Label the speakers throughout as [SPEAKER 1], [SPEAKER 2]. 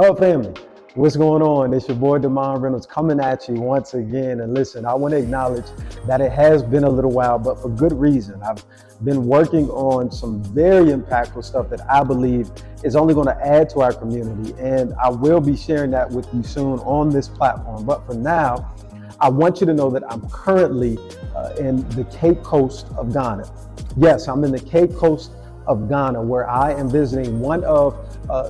[SPEAKER 1] Hello, family. What's going on? It's your boy, Demond Reynolds, coming at you once again. And listen, I want to acknowledge that it has been a little while, but for good reason. I've been working on some very impactful stuff that I believe is only going to add to our community. And I will be sharing that with you soon on this platform. But for now, I want you to know that I'm currently in the Cape Coast of Ghana. Yes, I'm in the Cape Coast of Ghana, where I am visiting one of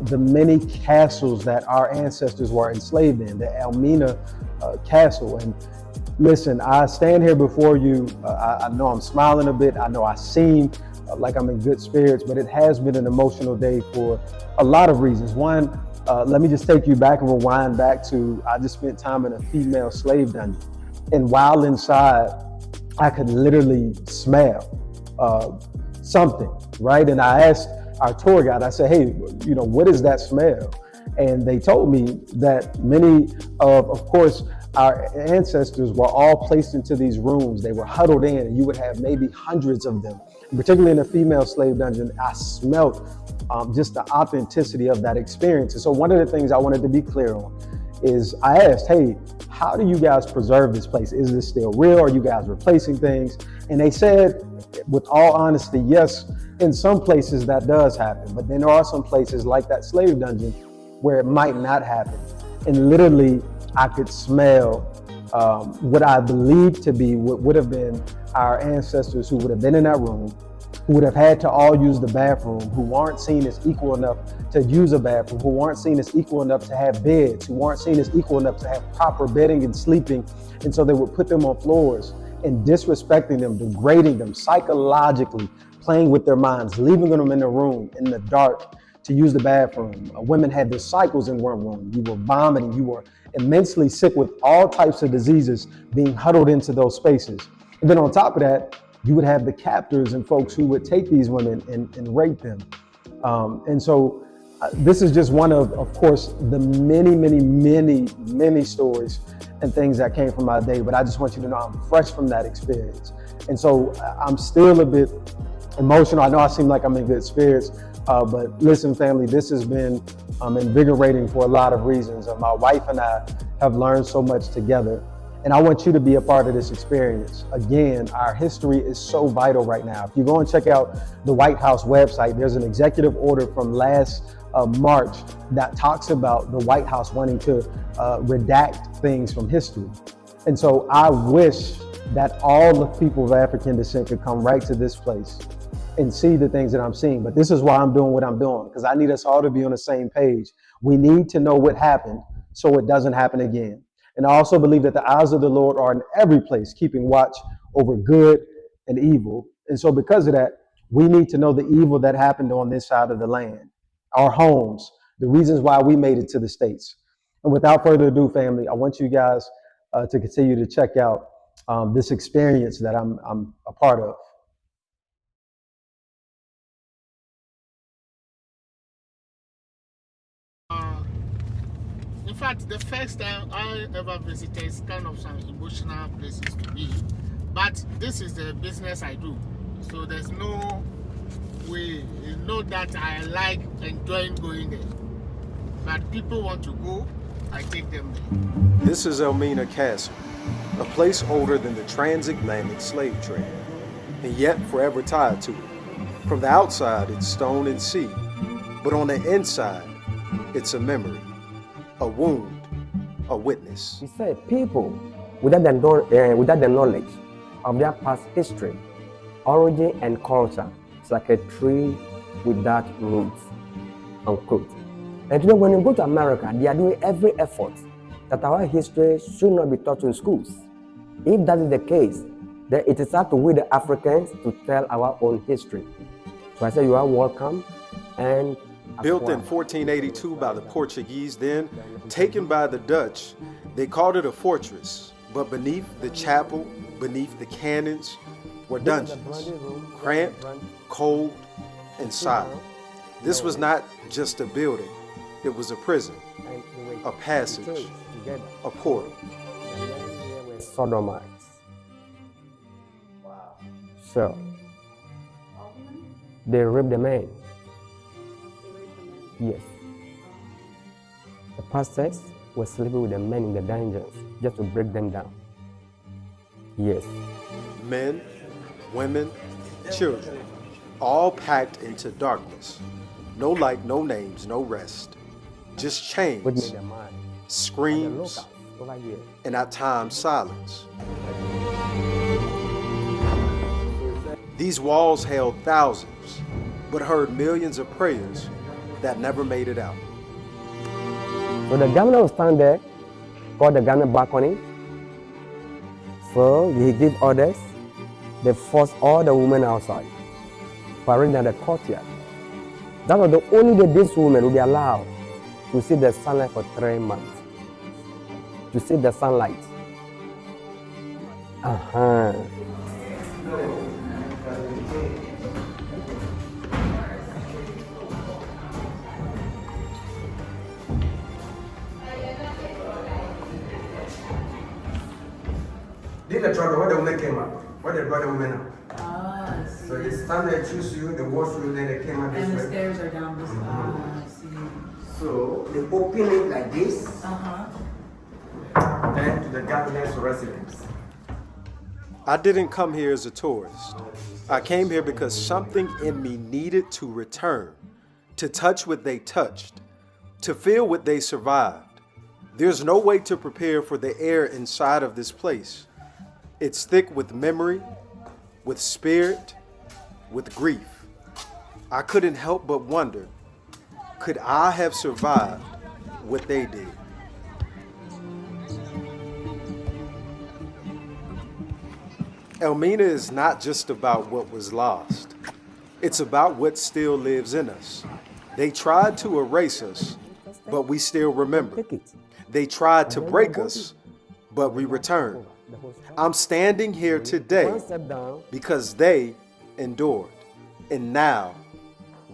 [SPEAKER 1] the many castles that our ancestors were enslaved in, the Elmina Castle. And listen, I stand here before you. I know I'm smiling a bit. I know I seem like I'm in good spirits, but it has been an emotional day for a lot of reasons. One, let me just take you back and rewind back to, I just spent time in a female slave dungeon. And while inside, I could literally smell something, right? And I asked our tour guide, I said, hey, what is that smell? And they told me that many of course, our ancestors were all placed into these rooms. They were huddled in, and you would have maybe hundreds of them. And particularly in a female slave dungeon, I smelt just the authenticity of that experience. And so one of the things I wanted to be clear on is I asked, hey, how do you guys preserve this place? Is this still real? Are you guys replacing things? And they said, with all honesty, yes, in some places that does happen, but then there are some places like that slave dungeon where it might not happen. And literally, I could smell what I believe to be what would have been our ancestors who would have been in that room, who would have had to all use the bathroom, who aren't seen as equal enough to use a bathroom, who aren't seen as equal enough to have beds, who aren't seen as equal enough to have proper bedding and sleeping. And so they would put them on floors and disrespecting them, degrading them psychologically, playing with their minds, leaving them in the room in the dark to use the bathroom. Women had their cycles in one room. You were vomiting, you were immensely sick with all types of diseases being huddled into those spaces. And then on top of that, you would have the captors and folks who would take these women and rape them. And so this is just one of course, the many stories and things that came from my day. But I just want you to know I'm fresh from that experience. And so I'm still a bit emotional. I know I seem like I'm in good spirits, but listen, family, this has been invigorating for a lot of reasons. My wife and I have learned so much together. And I want you to be a part of this experience. Again, our history is so vital right now. If you go and check out the White House website, there's an executive order from last March that talks about the White House wanting to redact things from history. And so I wish that all the people of African descent could come right to this place and see the things that I'm seeing. But this is why I'm doing what I'm doing, because I need us all to be on the same page. We need to know what happened so it doesn't happen again. And I also believe that the eyes of the Lord are in every place, keeping watch over good and evil. And so because of that, we need to know the evil that happened on this side of the land, our homes, the reasons why we made it to the States. And without further ado, family, I want you guys to continue to check out this experience that I'm a part of.
[SPEAKER 2] In fact, the first time I ever visited is kind of some emotional places to be. But this is the business I do. So there's no way, you know, that I like enjoying going there. But people want to go, I take them there.
[SPEAKER 1] This is Elmina Castle, a place older than the transatlantic slave trade, and yet forever tied to it. From the outside, it's stone and sea, but on the inside, it's a memory, a wound, a witness.
[SPEAKER 3] He said people without the knowledge of their past history, origin, and culture, it's like a tree without roots, unquote. And today, when you go to America, they are doing every effort that our history should not be taught in schools. If that is the case, then it is up to we the Africans to tell our own history. So I say you are welcome. And
[SPEAKER 1] built in 1482 by the Portuguese, then taken by the Dutch, they called it a fortress. But beneath the chapel, beneath the cannons, were dungeons, cramped, cold, and silent. This was not just a building, it was a prison, a passage, a portal.
[SPEAKER 3] Sodomites. Wow. So, they raped the man. Yes. pastors were sleeping with the men in the dungeons just to break them down. Yes.
[SPEAKER 1] Men, women, children, all packed into darkness. No light, no names, no rest. Just chains,
[SPEAKER 3] Put me in the mind.
[SPEAKER 1] screams,
[SPEAKER 3] Over here.
[SPEAKER 1] and at times silence. These walls held thousands, but heard millions of prayers that never made it out.
[SPEAKER 3] So the governor would stand there, called the governor balcony. So he gave orders. They forced all the women outside, parading in the courtyard. That was the only day these women would be allowed to see the sunlight for 3 months. To see the sunlight. This is the trouble where the women came out, where they brought the women out.
[SPEAKER 4] Ah, I see.
[SPEAKER 3] So they stand there, choose you, they wash you, then they came out this
[SPEAKER 4] And the
[SPEAKER 3] way.
[SPEAKER 4] stairs are down this. Ah, I see.
[SPEAKER 3] So they open it like this,
[SPEAKER 4] Uh-huh.
[SPEAKER 3] then to the governor's residence.
[SPEAKER 1] I didn't come here as a tourist. I came here because something in me needed to return, to touch what they touched, to feel what they survived. There's no way to prepare for the air inside of this place. It's thick with memory, with spirit, with grief. I couldn't help but wonder, could I have survived what they did? Elmina is not just about what was lost. It's about what still lives in us. They tried to erase us, but we still remember.
[SPEAKER 3] Take it.
[SPEAKER 1] They tried to break us, but we return. I'm standing here today
[SPEAKER 3] One step down.
[SPEAKER 1] because they endured, and now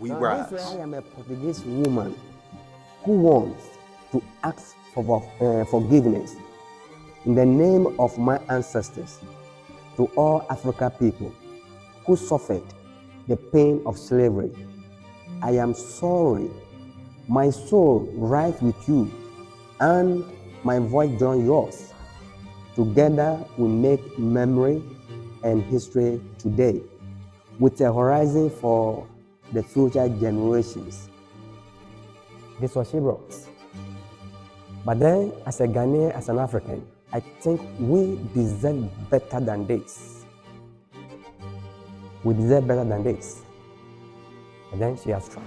[SPEAKER 1] we
[SPEAKER 3] Now,
[SPEAKER 1] rise.
[SPEAKER 3] this way I am a Portuguese woman who wants to ask for forgiveness in the name of my ancestors to all African people who suffered the pain of slavery. I am sorry. My soul rises with you and my voice joins yours. Together we make memory and history today with a horizon for the future generations. This was she wrote. But then, as a Ghanaian, as an African, I think we deserve better than this. We deserve better than this. And then she has tried.